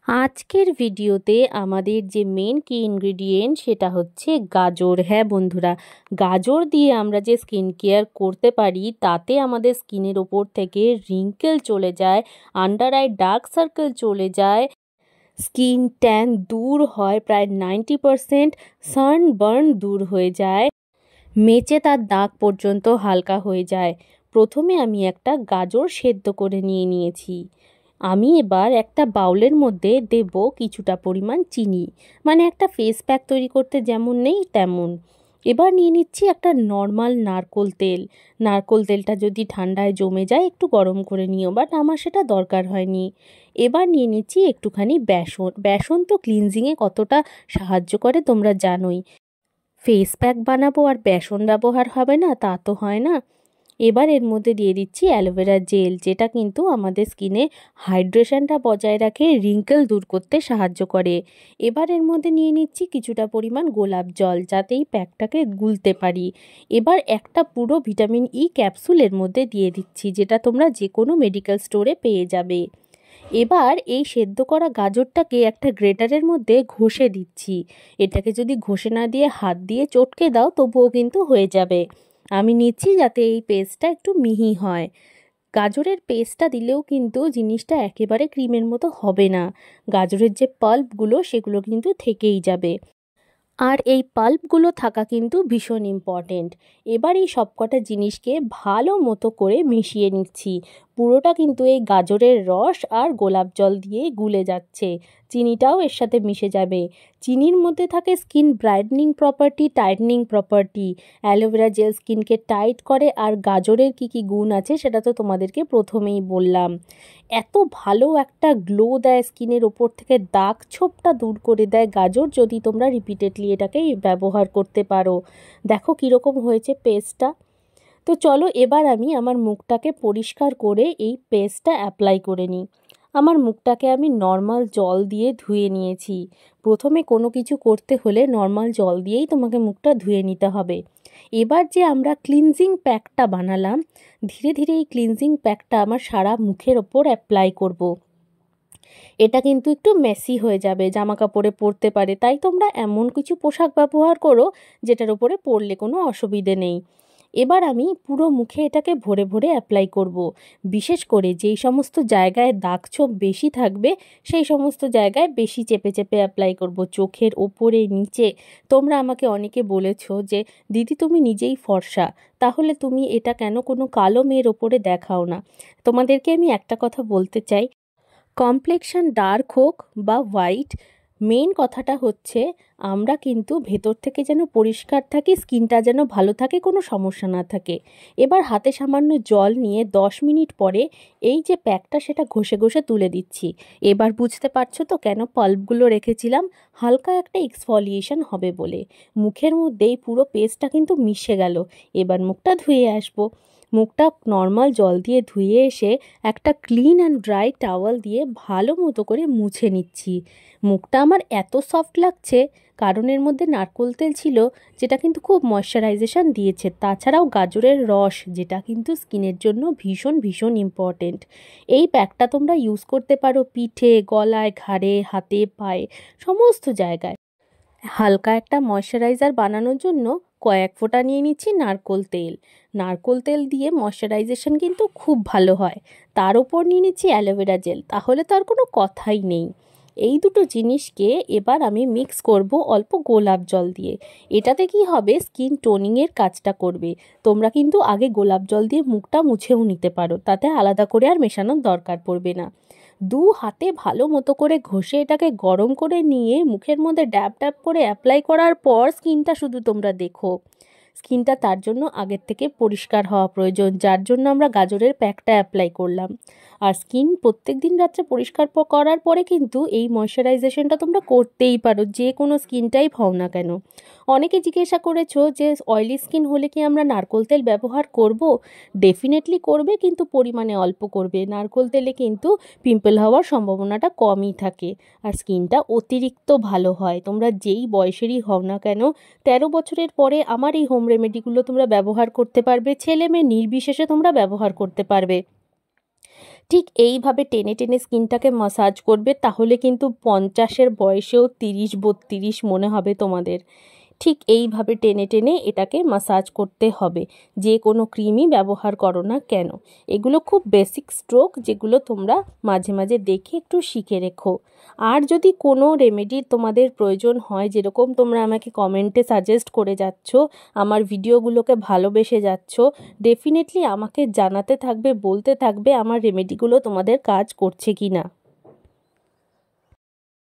আজকের ভিডিওতে আমাদের যে মেন কি ইনগ্রিডিয়েন্ট সেটা হচ্ছে গাজর। হ্যাঁ বন্ধুরা, গাজর দিয়ে আমরা যে স্কিন কেয়ার করতে পারি তাতে আমাদের স্কিনের ওপর থেকে রিঙ্কেল চলে যায়, আন্ডার আই ডার্ক সার্কেল চলে যায়, স্কিন ট্যান দূর হয় প্রায় 90%, সানবার্ন দূর হয়ে যায়, মেচে তার দাগ পর্যন্ত হালকা হয়ে যায়। প্রথমে আমি একটা গাজর সেদ্ধ করে নিয়েছি। আমি এবার একটা বাউলের মধ্যে দেব কিছুটা পরিমাণ চিনি, মানে একটা ফেস প্যাক তৈরি করতে যেমন নেই তেমন। এবার নিয়ে নিচ্ছি একটা নর্মাল নারকোল তেল। নারকোল তেলটা যদি ঠান্ডায় জমে যায় একটু গরম করে নিও, বাট আমার সেটা দরকার হয়নি। এবার নিয়ে নিচ্ছি একটুখানি বেসন। বেসন তো ক্লিনজিংয়ে কতটা সাহায্য করে তোমরা জানোই। ফেস প্যাক বানাবো আর বেসন ব্যবহার হবে না তা তো হয় না। এবার এর মধ্যে দিয়ে দিচ্ছি অ্যালোভেরা জেল, যেটা কিন্তু আমাদের স্কিনে হাইড্রেশনটা বজায় রাখে, রিঙ্কেল দূর করতে সাহায্য করে। এবার এর মধ্যে নিয়ে নিচ্ছি কিছুটা পরিমাণ গোলাপ জল, যাতে এই প্যাকটাকে গুলতে পারি। এবার একটা পুরো ভিটামিন ই ক্যাপসুল এর মধ্যে দিয়ে দিচ্ছি, যেটা তোমরা যে কোনো মেডিকেল স্টোরে পেয়ে যাবে। এবার এই সেদ্ধ করা গাজরটাকে একটা গ্রেটারের মধ্যে ঘষে দিচ্ছি। এটাকে যদি ঘষে না দিয়ে হাত দিয়ে চটকে দাও তবুও কিন্তু হয়ে যাবে। আমি নিচ্ছি যাতে এই পেস্টটা একটু মিহি হয়। গাজরের পেস্টটা দিলেও কিন্তু জিনিসটা একেবারে ক্রিমের মতো হবে না। গাজরের যে পাল্পগুলো সেগুলো কিন্তু থেকেই যাবে, আর এই পাল্পগুলো থাকা কিন্তু ভীষণ ইম্পর্টেন্ট। এবার এই সবকটা জিনিসকে ভালো মতো করে মিশিয়ে নিচ্ছি। পুরোটা কিন্তু এই গাজরের রস আর গোলাপ জল দিয়ে গুলে যাচ্ছে, চিনিটাও এর সাথে মিশে যাবে। চিনির মধ্যে থাকে skin brightening property, tightening property. Aloe vera gel স্কিনকে টাইট করে, আর গাজরের কি গুণ আছে সেটা তো তোমাদেরকে প্রথমেই বললাম। এত ভালো একটা গ্লো দেয় স্কিনের ওপর থেকে, দাগ ছোপটা দূর করে দেয় গাজর, যদি তোমরা রিপিটেডলি এটাকে ব্যবহার করতে পারো। দেখো কীরকম হয়েছে পেস্টটা। তো চলো এবার আমি আমার মুখটাকে পরিষ্কার করে এই পেস্টটা অ্যাপ্লাই করে নিই। আমার মুখটাকে আমি নর্মাল জল দিয়ে ধুয়ে নিয়েছি। প্রথমে কোনো কিছু করতে হলে নর্মাল জল দিয়েই তোমাকে মুখটা ধুয়ে নিতে হবে। এবার যে আমরা ক্লিনজিং প্যাকটা বানালাম, ধীরে ধীরে এই ক্লিনজিং প্যাকটা আমার সারা মুখের ওপর অ্যাপ্লাই করব। এটা কিন্তু একটু মেসি হয়ে যাবে, জামা কাপড়ে পরতে পারে, তাই তোমরা এমন কিছু পোশাক ব্যবহার করো যেটার উপরে পরলে কোনো অসুবিধে নেই। এবার আমি পুরো মুখে এটাকে ভরে ভরে অ্যাপ্লাই করব। বিশেষ করে যেই সমস্ত জায়গায় দাগ ছোপ বেশি থাকবে সেই সমস্ত জায়গায় বেশি চেপে চেপে অ্যাপ্লাই করব, চোখের ওপরে নিচে। তোমরা আমাকে অনেকে বলেছো যে দিদি তুমি নিজেই ফর্সা, তাহলে তুমি এটা কেন কোনো কালো মেয়ের ওপরে দেখাও না। তোমাদেরকে আমি একটা কথা বলতে চাই, কমপ্লেকশন ডার্ক হোক বা হোয়াইট, মেন কথাটা হচ্ছে আমরা কিন্তু ভেতর থেকে যেন পরিষ্কার থাকি, স্কিনটা যেন ভালো থাকে, কোনো সমস্যা না থাকে। এবার হাতে সামান্য জল নিয়ে 10 মিনিট পরে এই যে প্যাকটা সেটা ঘষে ঘষে তুলে দিচ্ছি। এবার বুঝতে পারছো তো কেন পাল্পগুলো রেখেছিলাম? হালকা একটা এক্সফলিয়েশন হবে বলে। মুখের মধ্যেই পুরো পেস্টটা কিন্তু মিশে গেল। এবার মুখটা ধুয়ে আসবো। মুখটা নর্মাল জল দিয়ে ধুয়ে এসে একটা ক্লিন অ্যান্ড ড্রাই টাওয়াল দিয়ে ভালো মতো করে মুছে নিচ্ছি। মুখটা আমার এত সফট লাগছে কারণ এর মধ্যে নারকোল তেল ছিল, যেটা কিন্তু খুব ময়শ্চারাইজেশন দিয়েছে। তাছাড়াও গাজরের রস, যেটা কিন্তু স্কিনের জন্য ভীষণ ভীষণ ইম্পর্টেন্ট। এই প্যাকটা তোমরা ইউজ করতে পারো পিঠে, গলায়, ঘাড়ে, হাতে, পায়ে, সমস্ত জায়গায়। হালকা একটা ময়শ্চারাইজার বানানোর জন্য কয়েক ফোঁটা নিয়ে নিচ্ছি নারকোল তেল। নারকোল তেল দিয়ে ময়শ্চারাইজেশন কিন্তু খুব ভালো হয়। তার উপর নিয়ে নিচ্ছি অ্যালোভেরা জেল, তাহলে তো আর কোনো কথাই নেই। এই দুটো জিনিসকে এবার আমি মিক্স করব অল্প গোলাপ জল দিয়ে। এটাতে কি হবে, স্কিন টোনিংয়ের কাজটা করবে। তোমরা কিন্তু আগে গোলাপ জল দিয়ে মুখটা মুছেও নিতে পারো, তাতে আলাদা করে আর মেশানোর দরকার পড়বে না। দু হাতে ভালো মতো করে ঘষে এটাকে গরম করে নিয়ে মুখের মধ্যে ড্যাব ড্যাব করে অ্যাপ্লাই করার পর স্কিনটা শুধু তোমরা দেখো। স্কিনটা তার জন্য আগের থেকে পরিষ্কার হওয়া প্রয়োজন, যার জন্য আমরা গাজরের প্যাকটা অ্যাপ্লাই করলাম। আর স্কিন প্রত্যেক দিন রাত্রে পরিষ্কার করার পরে কিন্তু এই ময়শ্চারাইজেশনটা তোমরা করতেই পারো, যে কোনো স্কিন টাইপ হও না কেন। অনেকে জিজ্ঞাসা করেছো যে অয়েলি স্কিন হলে কি আমরা নারকোল তেল ব্যবহার করব? ডেফিনেটলি করবে, কিন্তু পরিমাণে অল্প করবে। নারকোল তেলে কিন্তু পিম্পল হওয়ার সম্ভাবনাটা কমই থাকে, আর স্কিনটা অতিরিক্ত ভালো হয়। তোমরা যেই বয়সেরই হও না কেন, 13 বছরের পরে আমার এই হোম রেমেডিগুলো তোমরা ব্যবহার করতে পারবে, ছেলে মেয়ে নির্বিশেষে তোমরা ব্যবহার করতে পারবে। ঠিক এইভাবে টেনে টেনে স্কিনটাকে মাসাজ করবে, তাহলে কিন্তু 50-এর বয়সেও 30-32 মনে হবে তোমাদের। ঠিক এইভাবে টেনে টেনে এটাকে মাসাজ করতে হবে, যে কোনো ক্রিমই ব্যবহার করো না কেন। এগুলো খুব বেসিক স্ট্রোক, যেগুলো তোমরা মাঝে মাঝে দেখে একটু শিখে রেখো। আর যদি কোনো রেমেডির তোমাদের প্রয়োজন হয়, যেরকম তোমরা আমাকে কমেন্টে সাজেস্ট করে যাচ্ছ, আমার ভিডিওগুলোকে ভালোবেসে যাচ্ছ, ডেফিনেটলি আমাকে জানাতে থাকবে, বলতে থাকবে আমার রেমেডিগুলো তোমাদের কাজ করছে কি না।